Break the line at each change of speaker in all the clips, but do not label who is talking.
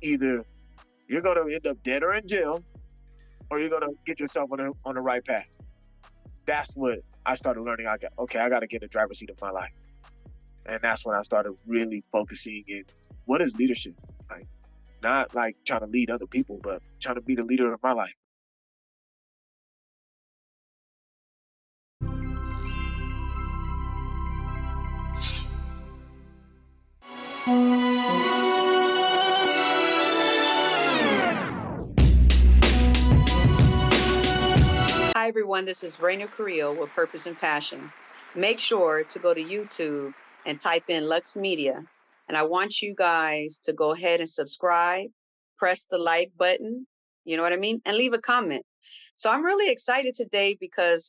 either you're going to end up dead or in jail, or you're going to get yourself on the right path. That's what I started learning. I got to get in the driver's seat of my life. And that's when I started really focusing in what is leadership? Like, not like trying to lead other people, but trying to be the leader of my life.
Hi, everyone. This is Raina Carrillo with Purpose and Passion. Make sure to go to YouTube and type in Luxe Media. And I want you guys to go ahead and subscribe, press the like button, you know what I mean? And leave a comment. So I'm really excited today because,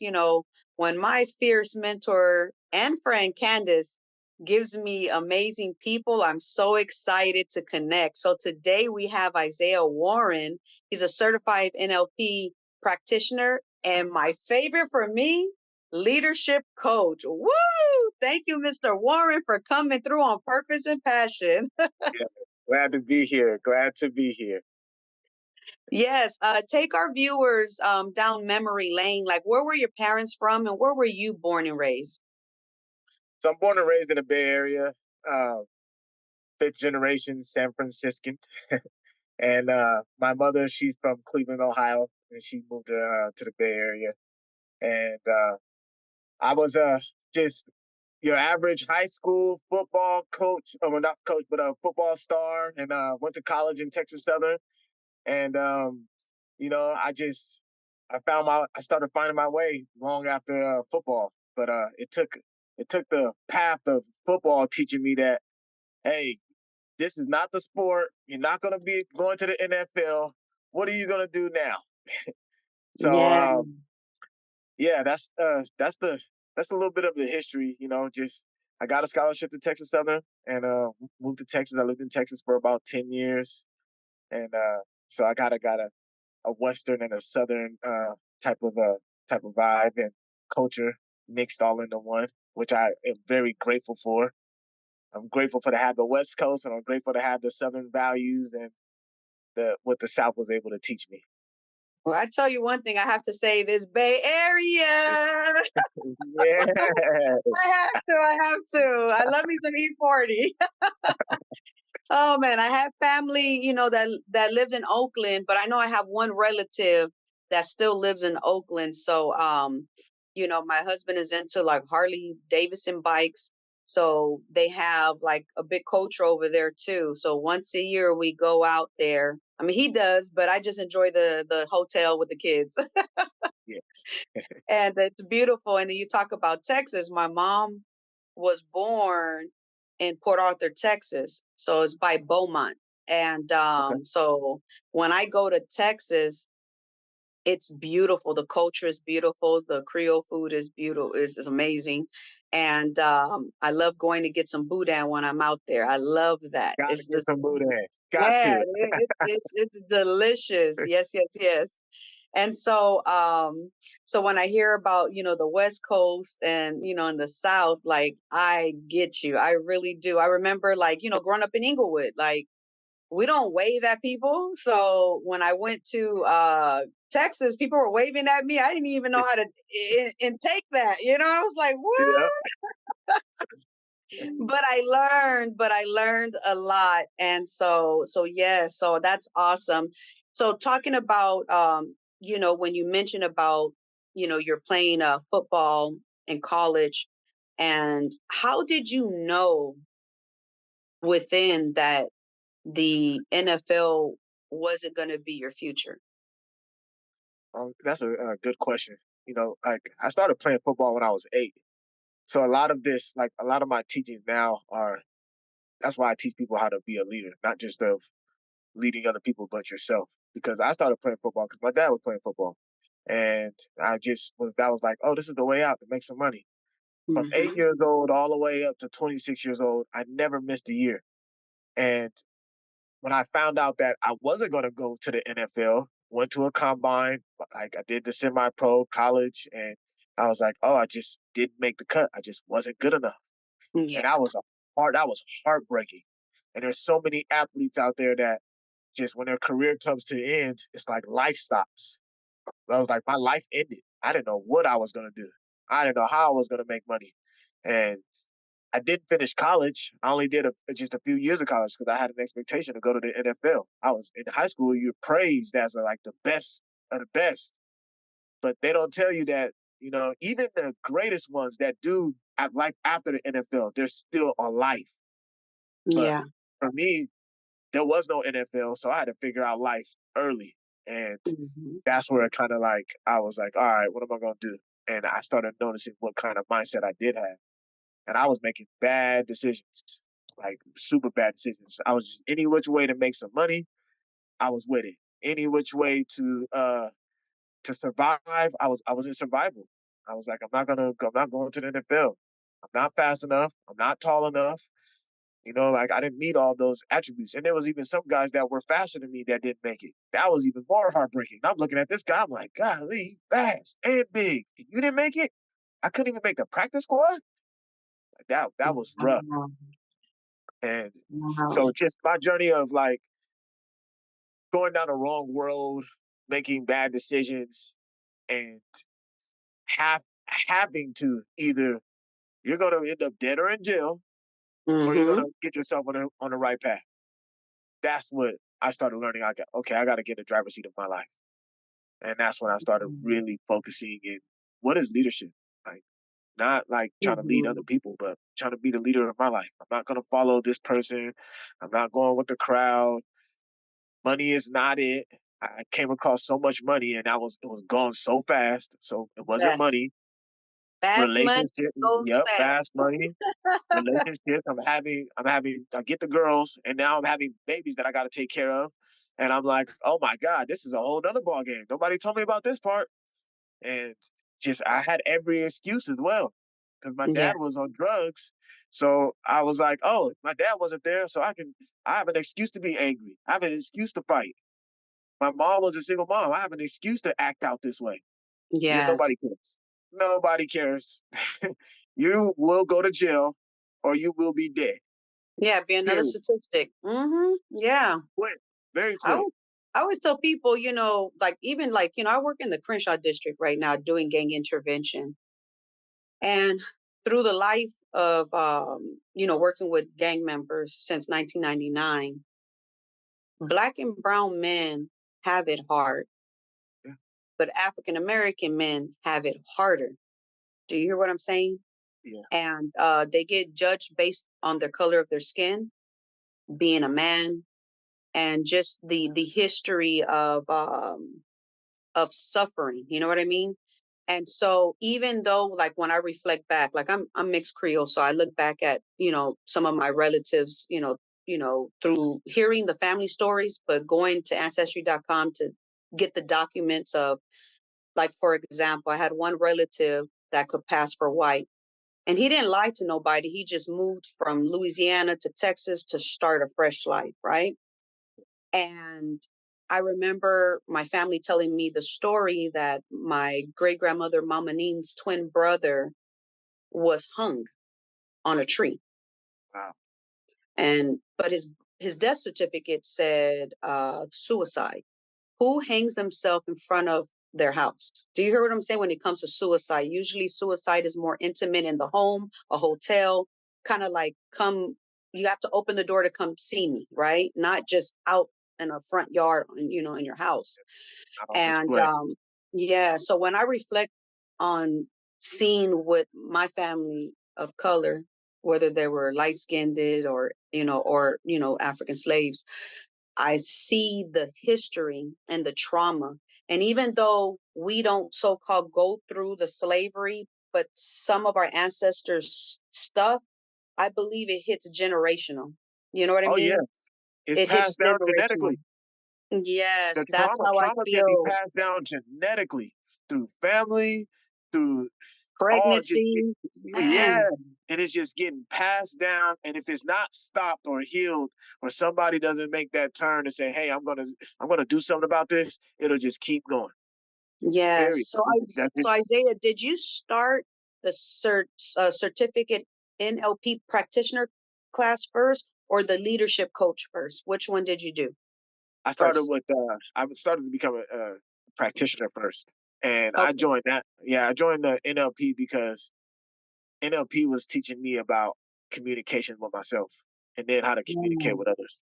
when my fierce mentor and friend Candace gives me amazing people, I'm so excited to connect. So today we have Isaiah Warren. He's a certified NLP practitioner and my favorite for me, leadership coach. Woo! Thank you, Mr. Warren, for coming through on Purpose and Passion.
Yeah. Glad to be here. Glad to be here.
Yes, take our viewers down memory lane. Like, where were your parents from, and where were you born and raised?
So I'm born and raised in the Bay Area, uh, fifth generation San Franciscan. And my mother, she's from Cleveland, Ohio, and she moved to the Bay Area. And I was just your average high school football coach, well, not coach, but a football star, and went to college in Texas Southern. And I started finding my way long after football. But it took the path of football teaching me that, hey, this is not the sport. You're not going to be going to the NFL. What are you going to do now? So
Yeah.
yeah, that's a little bit of the history. Just I got a scholarship to Texas Southern and moved to Texas. I lived in Texas for about 10 years, and so I got a Western and a Southern type of type of vibe and culture mixed all into one, which I am very grateful for. I'm grateful for to have the West Coast, and I'm grateful to have the Southern values and the what the South was able to teach me.
Well, I tell you one thing, I have to say this Bay Area. I
Yes.
have to. I have to. I love me some E40. Oh man, I have family, that lived in Oakland, but I know I have one relative that still lives in Oakland. So, my husband is into like Harley Davidson bikes. So they have like a big culture over there too. So once a year we go out there. I mean, he does, but I just enjoy the hotel with the kids.
Yes.
And it's beautiful. And then you talk about Texas. My mom was born in Port Arthur, Texas. So it's by Beaumont. And
Okay.
so when I go to Texas, it's beautiful. The culture is beautiful. The Creole food is beautiful. Is amazing. And I love going to get some boudin when I'm out there. I love that.
Gotta
It's
get
just,
some boudin. Got
yeah,
to.
it's delicious. Yes, yes, yes. And so when I hear about, the West Coast and, in the South, like I get you. I really do. I remember like, growing up in Inglewood, like we don't wave at people. So when I went to Texas, people were waving at me. I didn't even know how to intake that. I was like,
Yeah.
what? But I learned a lot. And so yes, so that's awesome. So talking about when you mentioned about you're playing football in college, and how did you know within that the NFL wasn't going to be your future?
That's a good question. Like I started playing football when I was 8. So a lot of this, like a lot of my teachings now are that's why I teach people how to be a leader, not just of leading other people, but yourself. Because I started playing football because my dad was playing football. And that was like, oh, this is the way out to make some money. From eight
Hmm.
years old all the way up to 26 years old, I never missed a year. And when I found out that I wasn't going to go to the NFL, went to a combine, like I did the semi-pro college, and I was like, oh, I just didn't make the cut. I just wasn't good enough, and
Yeah.
that was heartbreaking. And there's so many athletes out there that just when their career comes to an end, it's like life stops. I was like, my life ended. I didn't know what I was gonna do. I didn't know how I was gonna make money, and I didn't finish college. I only did just a few years of college because I had an expectation to go to the NFL. I was in high school. You're praised as like the best of the best, but they don't tell you that even the greatest ones that do have life after the NFL, they're still on life. But
Yeah.
for me, there was no NFL, so I had to figure out life early, and
Hmm.
that's where it kind of like I was like, all right, what am I gonna do? And I started noticing what kind of mindset I did have, and I was making bad decisions, like super bad decisions. I was just any which way to make some money, I was with it. Any which way to survive, I was in survival. I was like, I'm not going to the NFL. I'm not fast enough. I'm not tall enough. Like I didn't meet all those attributes. And there was even some guys that were faster than me that didn't make it. That was even more heartbreaking. I'm looking at this guy, I'm like, golly, he fast and big. And you didn't make it? I couldn't even make the practice squad? Like that was rough.
Wow.
And
Wow.
so just my journey of like going down the wrong road, making bad decisions, and having to either you're gonna end up dead or in jail, or you're
Hmm.
gonna get yourself on the right path. That's what I started learning. I got to get in the driver's seat of my life, and that's when I started really focusing in what is leadership. Like not like trying to lead other
Hmm.
people, but trying to be the leader of my life. I'm not gonna follow this person. I'm not going with the crowd. Money is not it. I came across so much money, and it was gone so fast. So it wasn't
Yes.
money.
Fast money
Relationship,
goes
yep, fast
fast.
money. Relationships. I get the girls, and now I'm having babies that I got to take care of, and I'm like, oh my god, this is a whole other ball game. Nobody told me about this part, and just I had every excuse as well because my dad
Yes.
was on drugs. So I was like, oh, my dad wasn't there, so I have an excuse to be angry. I have an excuse to fight. My mom was a single mom. I have an excuse to act out this way. Yeah,
Yes.
nobody cares. Nobody cares. You will go to jail or you will be dead.
Yeah. Be another
Period.
statistic. Yeah.
Quick. Very
I
quick.
always, I always tell people, like even like, I work in the Crenshaw district right now doing gang intervention. And through the life of, working with gang members since 1999, Black and brown men have it hard,
Yeah.
but African American men have it harder. Do you hear what I'm saying?
Yeah.
And they get judged based on their color of their skin, being a man, and just the history of suffering. You know what I mean? And so even though like when I reflect back, like I'm mixed Creole, so I look back at, some of my relatives, through hearing the family stories, but going to ancestry.com to get the documents of, like, for example, I had one relative that could pass for white, and he didn't lie to nobody. He just moved from Louisiana to Texas to start a fresh life, right? And I remember my family telling me the story that my great grandmother, Mama Neen's twin brother, was hung on a tree.
Wow.
And but his death certificate said suicide. Who hangs themselves in front of their house? Do you hear what I'm saying when it comes to suicide? Usually suicide is more intimate in the home, a hotel, kind of like come, you have to open the door to come see me, right? Not just out in a front yard, in your house.
Not on
And
display.
yeah, so when I reflect on seeing with my family of color, whether they were light skinned or African slaves, I see the history and the trauma. And even though we don't so called go through the slavery, but some of our ancestors' stuff, I believe it hits generational. You know what I
Oh yeah.
mean?
It's
It hits
passed down genetically.
generational. Yes,
The
that's how I
trauma can be
feel.
passed down genetically through family, through all just
Pregnancy,
yes.
man.
And it's just getting passed down. And if it's not stopped or healed, or somebody doesn't make that turn and say, hey, I'm gonna do something about this, it'll just keep going.
Yes.
Period.
So
That's
so
history.
Isaiah, did you start the certificate NLP practitioner class first or the leadership coach first? Which one did you do?
I started
first?
with I started to become a practitioner first, and I
Okay.
joined that. Yeah, I joined the NLP because NLP was teaching me about communication with myself, and then how to communicate with
Yes.
others.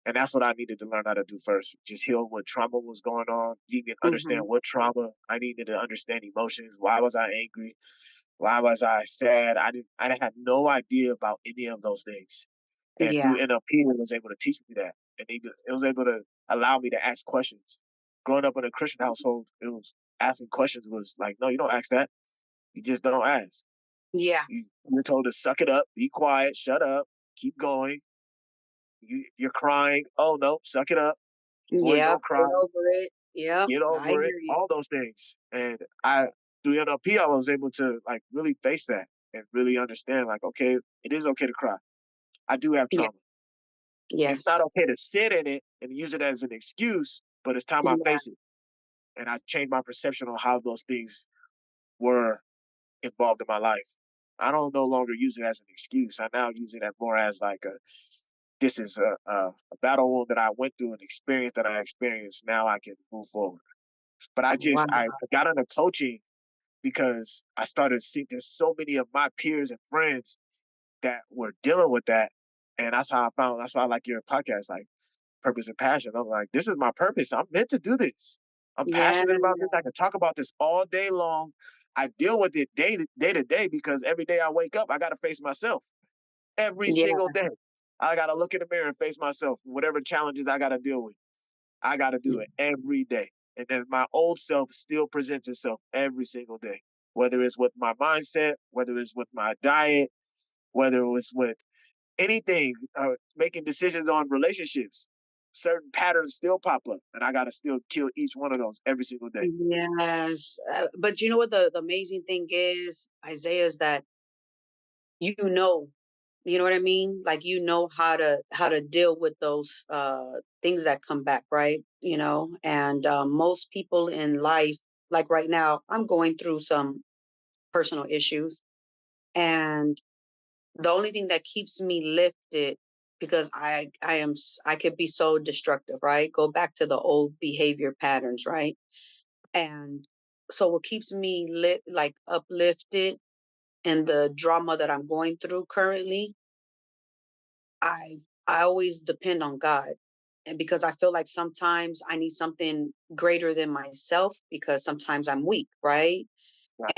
And that's what I needed to learn how to do first. Just heal what trauma was going on, even understand
Mhm.
what trauma. I needed to understand emotions. Why was I angry? Why was I sad? I had no idea about any of those things. And through
Yeah.
NLP, it was able to teach me that. And it was able to allow me to ask questions. Growing up in a Christian household, it was asking questions was like, no, you don't ask that. You just don't ask.
Yeah.
You're told to suck it up, be quiet, shut up, keep going. You're crying. Oh no, suck it up. Boys
Yep.
don't cry.
Get over it. Yep.
Get
I
over it.
hear you.
All those things. And I through NLP, I was able to like really face that and really understand like, okay, it is okay to cry. I do have
Yeah.
trauma. It's not
Yes.
okay to sit in it and use it as an excuse, but it's time I
Yeah.
face it. And I changed my perception on how those things were involved in my life. I don't no longer use it as an excuse. I now use it as more as like a this is a battle wound that I went through, an experience that I experienced. Now I can move forward. But
Wow.
I got into coaching because I started seeing there's so many of my peers and friends that were dealing with that. And that's why I like your podcast, like Purpose and Passion. I'm like, this is my purpose. I'm meant to do this. I'm
Yeah.
passionate about this. I can talk about this all day long. I deal with it day to day because every day I wake up, I got to face myself every
Yeah.
single day. I got to look in the mirror and face myself, whatever challenges I got to deal with. I got to do it every day. And then my old self still presents itself every single day, whether it's with my mindset, whether it's with my diet, whether it's with anything, making decisions on relationships. Certain patterns still pop up, and I got to still kill each one of those every single day.
Yes. But you know what the amazing thing is, Isaiah, is that you know, you know what I mean? Like you know how to deal with those things that come back, right? You know, and most people in life, like right now, I'm going through some personal issues, and the only thing that keeps me lifted because I could be so destructive, right? Go back to the old behavior patterns, right? And so what keeps me lit like uplifted in the drama that I'm going through currently, I I always depend on God. And because I feel like sometimes I need something greater than myself because sometimes I'm weak, right?
Right,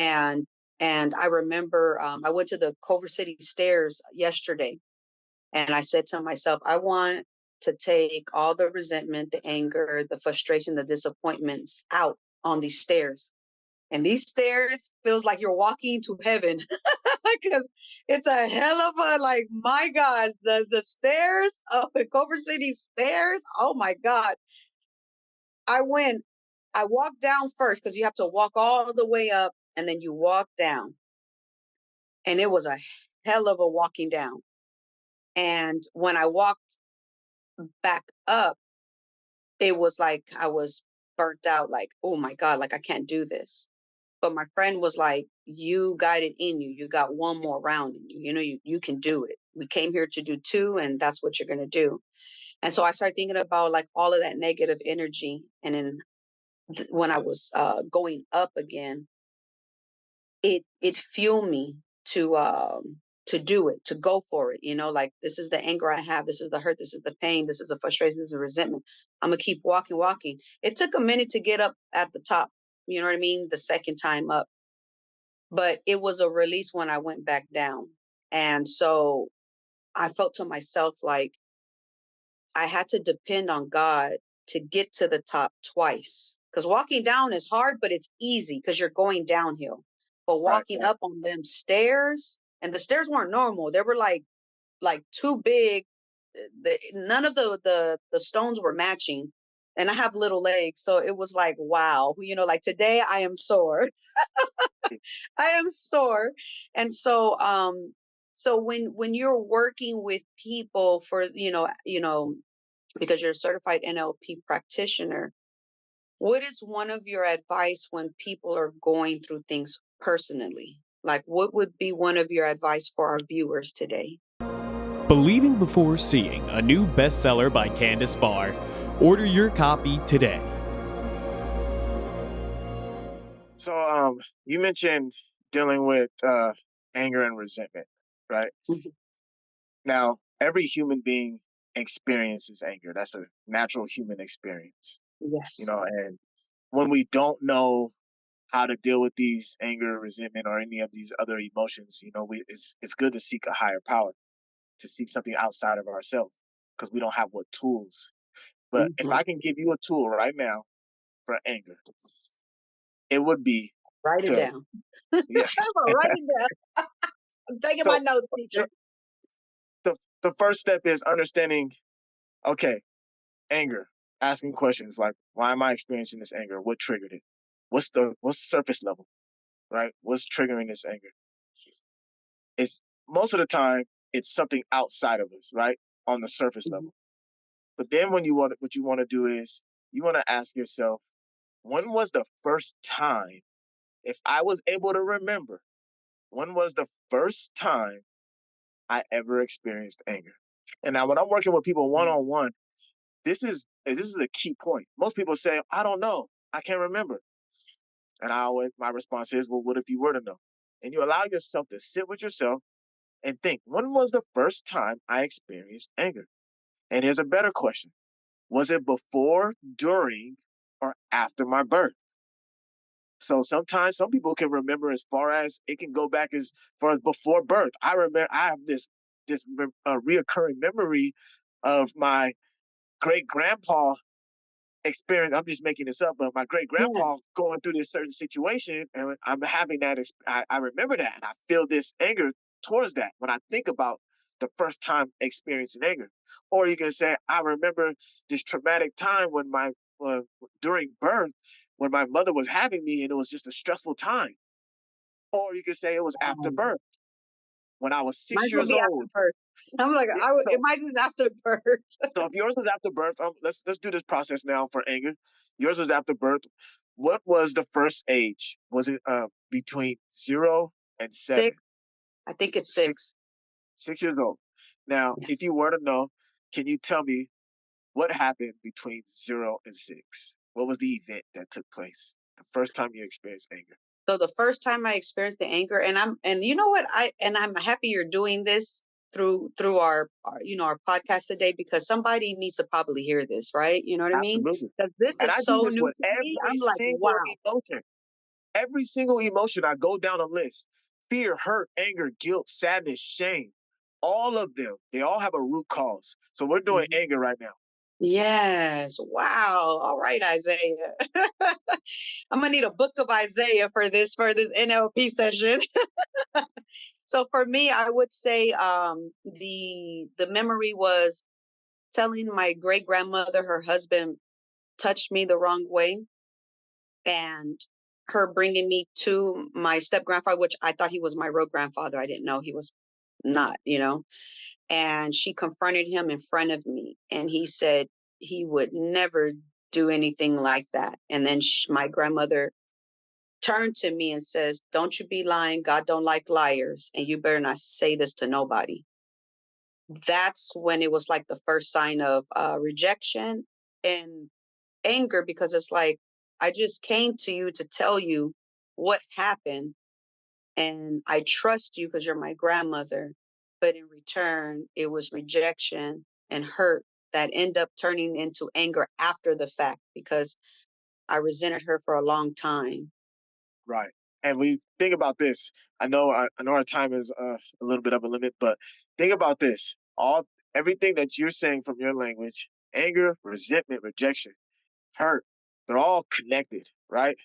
And I remember I went to the Culver City stairs yesterday. And I said to myself, I want to take all the resentment, the anger, the frustration, the disappointments out on these stairs. And these stairs feels like you're walking to heaven because it's a hell of a like my gosh, the stairs up at Culver City stairs. Oh my God. I went, I walked down first because you have to walk all the way up and then you walk down. And it was a hell of a walking down. And when I walked back up, it was like I was burnt out, like, oh my God, like I can't do this. But my friend was like, you got it in you. You got one more round in you. You know, you can do it. We came here to do two, and that's what you're gonna do. And so I started thinking about like all of that negative energy. And then when I was going up again, it fueled me to do it, to go for it. You know, like this is the anger I have, this is the hurt, this is the pain, this is the frustration, this is the resentment. I'm gonna keep walking, walking. It took a minute to get up at the top, you know what I mean? The second time up. But it was a release when I went back down. And so I felt to myself like I had to depend on God to get to the top twice. Because walking down is hard, but it's easy because you're going downhill. But
right,
walking
right.
up on them stairs, and the stairs weren't normal. They were like too big. None of the stones were matching. And I have little legs, so it was like wow, you know, like today I am sore. I am sore. And so so when you're working with people for because you're a certified NLP practitioner, what is one of your advice when people are going through things personally? Like, what would be one of your advice for our viewers today?
Believing Before Seeing, a new bestseller by Candace Barr. Order your copy today.
So you mentioned dealing with anger and resentment, right?
Mhm.
Now, every human being experiences anger. That's a natural human experience,
Yes.
and when we don't know how to deal with these anger, resentment, or any of these other emotions, it's good to seek a higher power, to seek something outside of ourselves, because we don't have what tools. But if
Mhm.
I can give you a tool right now for anger, it would be
Write it
to
down.
yeah.
I'm gonna write it down. I'm taking my
So
notes,
the,
teacher.
the first step is understanding, okay, anger, asking questions like, why am I experiencing this anger? What triggered it? What's surface level, right? What's triggering this anger? It's most of the time it's something outside of us, right? On the surface
Mhm.
level. But then what you want to do is you want to ask yourself, when was the first time, if I was able to remember, when was the first time I ever experienced anger? And now when I'm working with people one on one, this is a key point. Most people say, I don't know. I can't remember. And my response is, well, what if you were to know? And you allow yourself to sit with yourself and think, when was the first time I experienced anger? And here's a better question. Was it before, during, or after my birth? So sometimes some people can remember as far as it can go back as far as before birth. I remember I have this reoccurring memory of my great grandpa experience. I'm just making this up, but my great
Yeah.
grandpa going through this certain situation, and I'm having that. I remember that, and I feel this anger towards that when I think about the first time experiencing anger. Or you can say, I remember this traumatic time when uh, during birth, when my mother was having me, and it was just a stressful time. Or you can say it was after birth, when I was
Might
six
as well
years
be after
old.
birth. I'm like,
Yeah,
it
so
might be after birth.
So if yours was after birth, let's do this process now for anger. Yours was after birth. What was the first age? Was it between 0 and 7?
6. I think it's
Six
6.
6 years old. Now,
Yeah.
if you were to know, can you tell me what happened between 0 and 6? What was the event that took place? The first time you experienced anger.
So the first time I experienced the anger, and you know what, I'm happy you're doing this through our podcast today, because somebody needs to probably hear this, right? You know what I mean?
Absolutely.
Because this
And
is
I do
so
this
new
with
to me. I'm like, wow.
every single emotion, I go down a list: fear, hurt, anger, guilt, sadness, shame. All of them, they all have a root cause. So we're doing
Mhm.
anger right now.
Yes. Wow. All right, Isaiah. I'm gonna need a book of Isaiah for this NLP session. So for me, I would say the memory was telling my great grandmother her husband touched me the wrong way, and her bringing me to my step grandfather, which I thought he was my real grandfather. I didn't know he was not. And she confronted him in front of me, and he said he would never do anything like that. And then my grandmother turned to me and says, "Don't you be lying. God don't like liars, and you better not say this to nobody." That's when it was like the first sign of rejection and anger, because it's like, I just came to you to tell you what happened, and I trust you because you're my grandmother. But in return, it was rejection and hurt that end up turning into anger after the fact, because I resented her for a long time.
Right. And we think about this. I know our time is a little bit of a limit, but think about this. Everything that you're saying from your language, anger, resentment, rejection, hurt, they're all connected, right?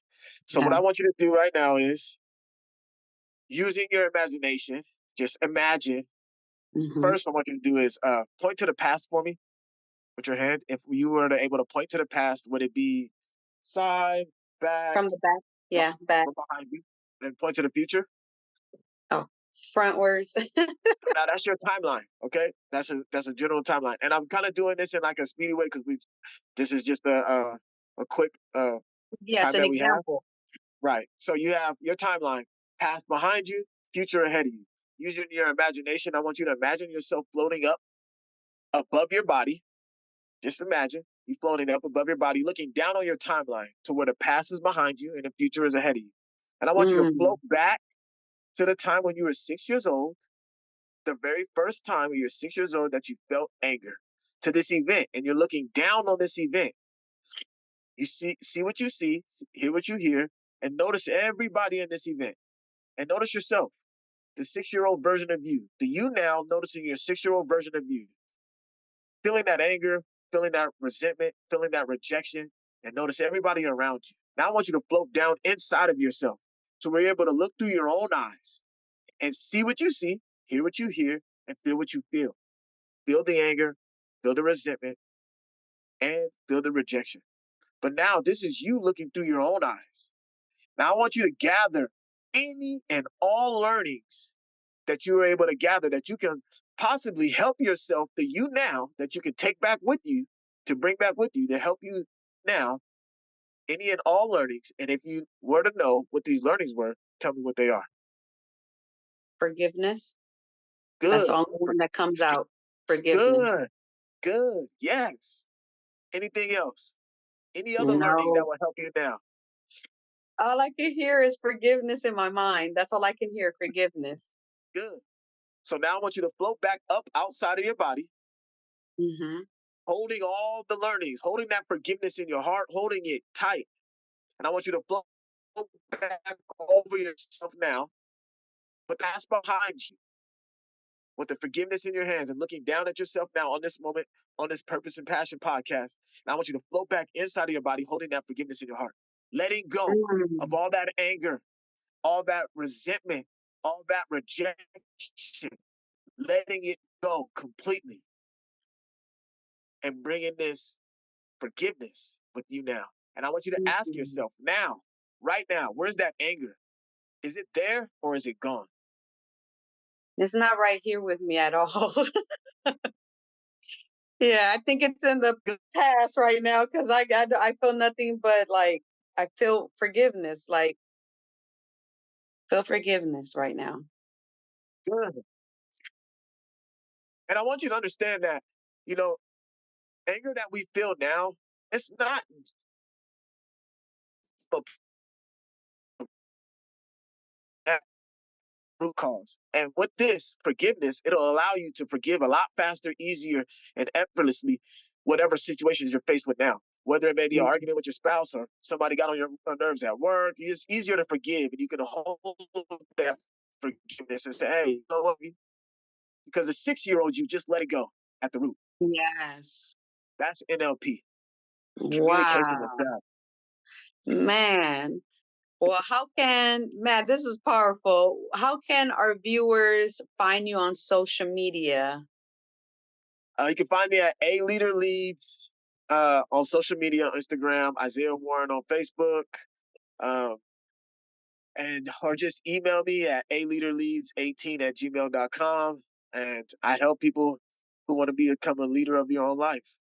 So what
Yeah.
I want you to do right now is, using your imagination, just imagine.
Hmm.
First, I want you to do is point to the past for me with your hand. If you were to able to point to the past, would it be side, back,
From the back.
or
Yeah, back.
or behind you? And point to the future.
Oh, frontwards.
Now that's your timeline, okay? That's a general timeline, and I'm kind of doing this in like a speedy way because we this is just a quick
Yes,
time
an
that we have.
example.
Right. So you have your timeline: past behind you, future ahead of you. Using your imagination, I want you to imagine yourself floating up above your body. Just imagine. You're floating up above your body, looking down on your timeline to where the past is behind you and the future is ahead of you. And I want you to
Mm.
float back to the time when you were 6 years old, the very first time when you're 6 years old that you felt anger, to this event. And you're looking down on this event. You see what you see, hear what you hear, and notice everybody in this event. And notice yourself, the 6-year-old version of you, the you now noticing your 6-year-old version of you, feeling that anger, feeling that resentment, feeling that rejection, and notice everybody around you. Now I want you to float down inside of yourself so we're able to look through your own eyes and see what you see, hear what you hear, and feel what you feel. Feel the anger, feel the resentment, and feel the rejection. But now this is you looking through your own eyes. Now I want you to gather any and all learnings that you were able to gather that you can possibly help yourself, the you now, that you can take back with you, to bring back with you to help you now, any and all learnings. And if you were to know what these learnings were, tell me what they are.
Forgiveness. That's the
Good,
only one that comes out. Forgiveness.
good, good. Yes. Anything else? Any other learnings that
No.
will help you now?
All I can hear is forgiveness in my mind. That's all I can hear. Forgiveness.
Good. So now I want you to float back up outside of your body,
Hmm.
holding all the learnings, holding that forgiveness in your heart, holding it tight. And I want you to float back over yourself now, but that's behind you, with the forgiveness in your hands and looking down at yourself now on this moment, on this Purpose and Passion podcast. And I want you to float back inside of your body, holding that forgiveness in your heart, letting go of
Mm.
all that anger, all that resentment, all that rejection, letting it go completely and bringing this forgiveness with you now. And I want you to ask
Mm.
yourself now, right now, where's that anger? Is it there or is it gone?
It's not right here with me at all. Yeah, I think it's in the past right now because I feel nothing but like I feel forgiveness, like feel forgiveness right now.
Good. And I want you to understand that, you know, anger that we feel now, it's not a root cause. And with this forgiveness, it'll allow you to forgive a lot faster, easier, and effortlessly whatever situations you're faced with now. Whether it may be an
Mm.
argument with your spouse or somebody got on your nerves at work, it's easier to forgive, and you can hold that forgiveness and say, "Hey, you know what? Because the 6-year-old, you just let it go at the root."
Yes.
That's NLP, communication with
Wow.
God.
Man. Well, man, this is powerful. How can our viewers find you on social media?
You can find me at A Leader Leads on social media, Instagram, Isaiah Warren on Facebook. Um, and or just email me at aleaderleads18@gmail.com. And I help people who want to become a leader of your own life.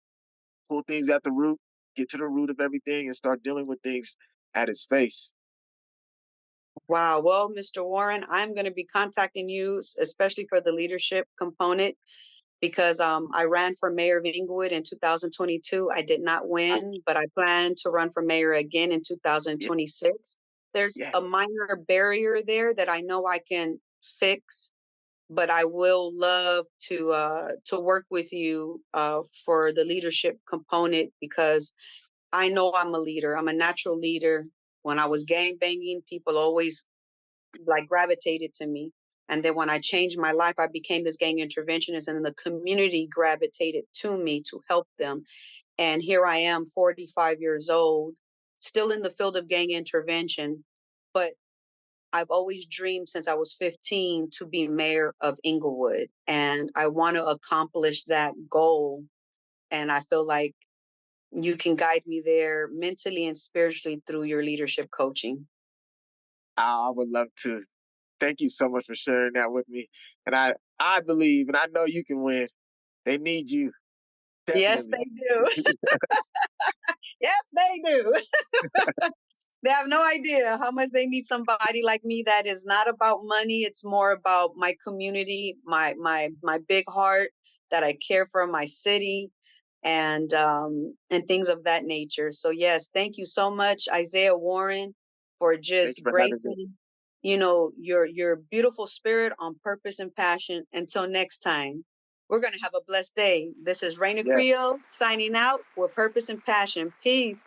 Pull things at the root, get to the root of everything, and start dealing with things at its face.
Wow. Well, Mr. Warren, I'm going to be contacting you, especially for the leadership component, because I ran for mayor of Inglewood in 2022. I did not win, but I plan to run for mayor again in
Yeah,
2026. There's
yeah.
a minor barrier there that I know I can fix, but I will love to work with you for the leadership component because I know I'm a leader. I'm a natural leader. When I was gang banging, people always like gravitated to me. And then when I changed my life, I became this gang interventionist, and then the community gravitated to me to help them. And here I am, 45 years old, still in the field of gang intervention, but I've always dreamed since I was 15 to be mayor of Inglewood. And I want to accomplish that goal. And I feel like you can guide me there mentally and spiritually through your leadership coaching.
I would love to. Thank you so much for sharing that with me. And I believe, and I know you can win. They need you,
Yes,
definitely.
they do. Yes, they do. They have no idea how much they need somebody like me that is not about money. It's more about my community, my big heart, that I care for my city. and things of that nature. So yes, thank you so much, Isaiah Warren, for
Thank
just
you for having me.
gracing, your beautiful spirit on purpose and passion. Until next time, we're gonna have a blessed day. This is Raina
Yeah.
Carrillo signing out with purpose and passion. Peace.